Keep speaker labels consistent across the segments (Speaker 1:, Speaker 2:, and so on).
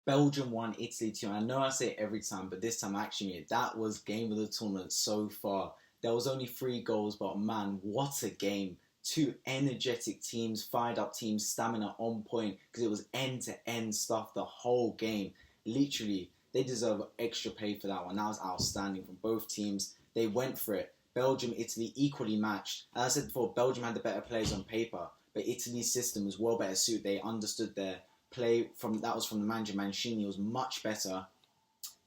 Speaker 1: Belgium won, Italy 2. I know I say it every time, but this time I actually mean it. That was game of the tournament so far. There was only 3 goals, but man, what a game. Two energetic teams, fired up teams, stamina on point, because it was end to end stuff the whole game. Literally, they deserve extra pay for that one. That was outstanding from both teams. They went for it. Belgium, Italy equally matched. As I said before, Belgium had the better players on paper, but Italy's system was well better suited. They understood their play from that was from the manager Mancini was much better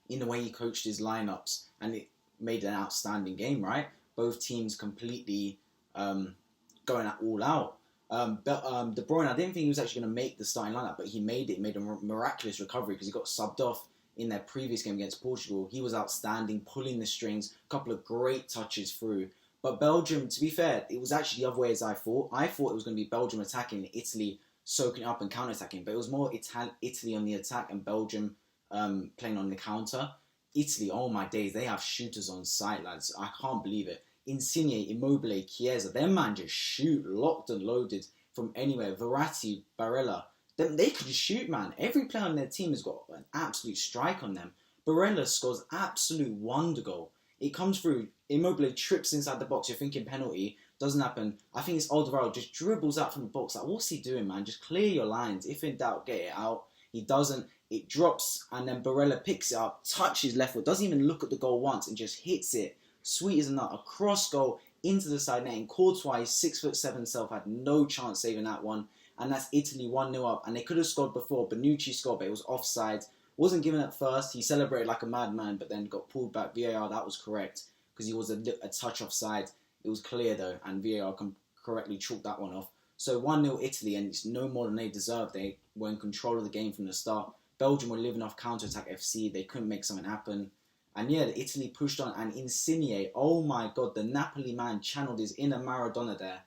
Speaker 1: in the way he coached his lineups, and it made an outstanding game. Right, both teams completely going at all out. De Bruyne, I didn't think he was actually going to make the starting lineup, but he made it. He made a miraculous recovery because he got subbed off in their previous game against Portugal. He was outstanding, pulling the strings, a couple of great touches through. But Belgium, to be fair, it was actually the other way as I thought. I thought it was going to be Belgium attacking, Italy soaking up and counter-attacking, but it was more Italy on the attack and Belgium playing on the counter. Italy, oh my days, they have shooters on site, lads. I can't believe it. Insigne, Immobile, Chiesa, them man just shoot locked and loaded from anywhere. Verratti, Barella, they can just shoot, man. Every player on their team has got an absolute strike on them. Barella scores absolute wonder goal. It comes through, Immobile trips inside the box, you're thinking penalty, doesn't happen. I think it's Alderweireld just dribbles out from the box. Like, what's he doing, man? Just clear your lines. If in doubt, get it out. He doesn't. It drops, and then Barella picks it up, touches left foot, doesn't even look at the goal once, and just hits it. Sweet as a nut. A cross goal into the side net. And Courtois, 6'7" self, had no chance saving that one. And that's Italy 1-0 up. And they could have scored before. Bonucci scored, but it was offside. Wasn't given at first. He celebrated like a madman, but then got pulled back. VAR, that was correct, because he was a touch offside. It was clear though, and VAR correctly chalked that one off. So 1-0 Italy, and it's no more than they deserved. They were in control of the game from the start. Belgium were living off counter-attack FC. They couldn't make something happen. And yeah, Italy pushed on, and Insigne, oh my god, the Napoli man channeled his inner Maradona there.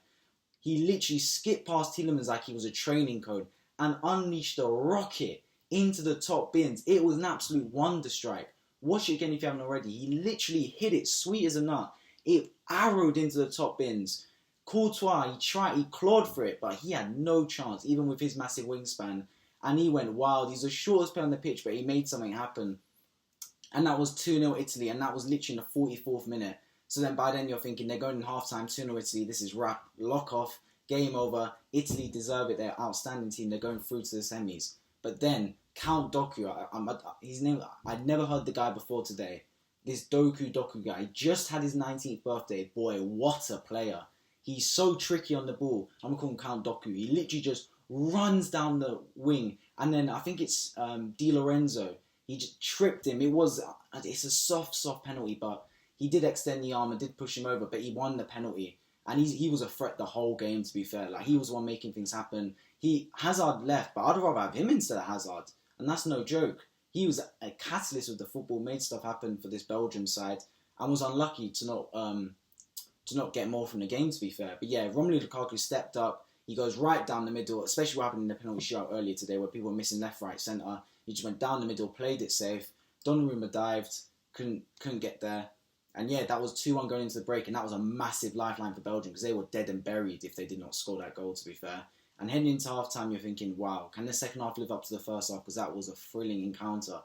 Speaker 1: He literally skipped past Tielemans like he was a training code and unleashed a rocket into the top bins. It was an absolute wonder strike. Watch it again if you haven't already. He literally hit it sweet as a nut. It arrowed into the top bins. Courtois, he clawed for it, but he had no chance, even with his massive wingspan. And he went wild. He's the shortest player on the pitch, but he made something happen. And that was 2-0 Italy, and that was literally in the 44th minute. So then by then you're thinking they're going in half-time, 2-0 Italy, this is wrap, lock off, game over. Italy deserve it, they're an outstanding team, they're going through to the semis. But then, Count Doku, his name, I'd never heard the guy before today. This Doku guy just had his 19th birthday. Boy, what a player. He's so tricky on the ball. I'm going to call him Count Doku. He literally just runs down the wing. And then I think it's Di Lorenzo. He just tripped him. It's a soft penalty, but he did extend the arm and did push him over, but he won the penalty. And he was a threat the whole game, to be fair. Like, he was the one making things happen. Hazard left, but I'd rather have him instead of Hazard. And that's no joke. He was a catalyst with the football, made stuff happen for this Belgium side, and was unlucky to not get more from the game, to be fair. But yeah, Romelu Lukaku stepped up. He goes right down the middle, especially what happened in the penalty shootout earlier today, where people were missing left, right, centre. He just went down the middle, played it safe. Donnarumma dived, couldn't get there. And yeah, that was 2-1 going into the break, and that was a massive lifeline for Belgium, because they were dead and buried if they did not score that goal, to be fair. And heading into half-time, you're thinking, wow, can the second half live up to the first half? Because that was a thrilling encounter.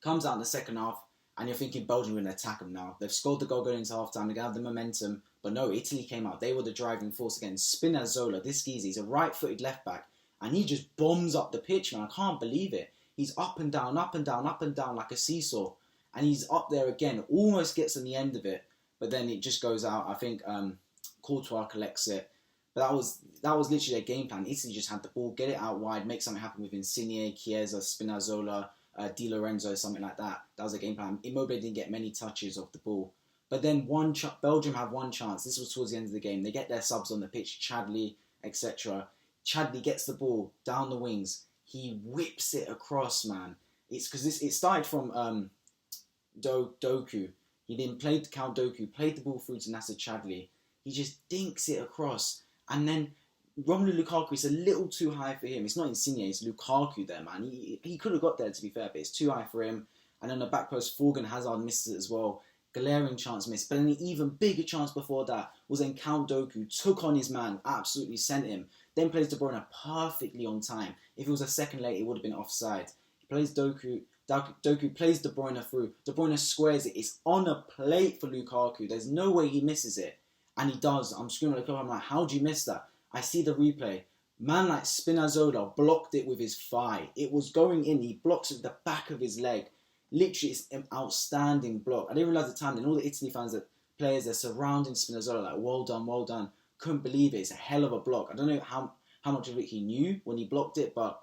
Speaker 1: Comes out in the second half, and you're thinking Belgium are going to attack them now. They've scored the goal going into half-time, they're going to have the momentum. But no, Italy came out. They were the driving force again. Spinazzola, this geezer, he's a right-footed left-back, and he just bombs up the pitch, man. I can't believe it. He's up and down, up and down, up and down like a seesaw. And he's up there again, almost gets on the end of it, but then it just goes out. I think Courtois collects it. But that was literally their game plan. Italy just had the ball, get it out wide, make something happen with Insigne, Chiesa, Spinazzola, Di Lorenzo, something like that. That was a game plan. Immobile didn't get many touches of the ball. But then Belgium had one chance. This was towards the end of the game. They get their subs on the pitch, Chadli, etc. Chadli gets the ball down the wings. He whips it across, man. It's because it started from Doku. He then played Count Doku, played the ball through to Nasser Chadli. He just dinks it across. And then Romelu Lukaku is a little too high for him. It's not Insigne, it's Lukaku there, man. He could have got there, to be fair, but it's too high for him. And then the back post, Forgan Hazard misses it as well. Glaring chance missed. But then an even bigger chance before that was when Count Doku took on his man, absolutely sent him. Then plays De Bruyne perfectly on time. If it was a second late, it would have been offside. plays Doku. Doku plays De Bruyne through. De Bruyne squares it. It's on a plate for Lukaku. There's no way he misses it. And he does. I'm screaming at the club. I'm like, how do you miss that? I see the replay. Man like Spinazzola blocked it with his thigh. It was going in. He blocks it with the back of his leg. Literally, it's an outstanding block. I didn't realise at the time, and all the Italy fans, players, they're surrounding Spinazzola like, well done, well done. Couldn't believe it. It's a hell of a block. I don't know how much of it he knew when he blocked it, but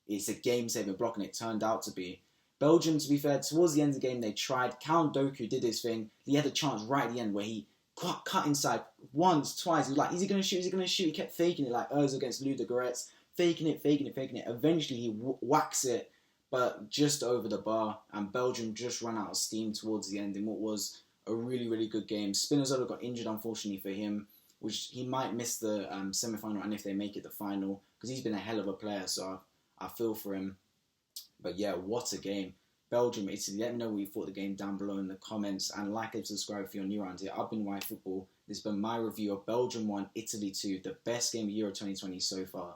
Speaker 1: it's a game-saving block, and it turned out to be. Belgium, to be fair, towards the end of the game, they tried. Count Doku did his thing. He had a chance right at the end where he cut inside once, twice. He was like, is he going to shoot? Is he going to shoot? He kept faking it like Ozil against Ludogorets. Faking it. Eventually, he whacks it, but just over the bar. And Belgium just ran out of steam towards the end in what was a really, really good game. Spinazzola got injured, unfortunately for him, which he might miss the semi-final and if they make it the final, because he's been a hell of a player, so I feel for him. But yeah, what a game. Belgium, Italy. Let me know what you thought of the game down below in the comments, and like and subscribe if you're new around here. I've been White Football. This has been my review of Belgium 1, Italy 2, the best game of Euro 2020 so far.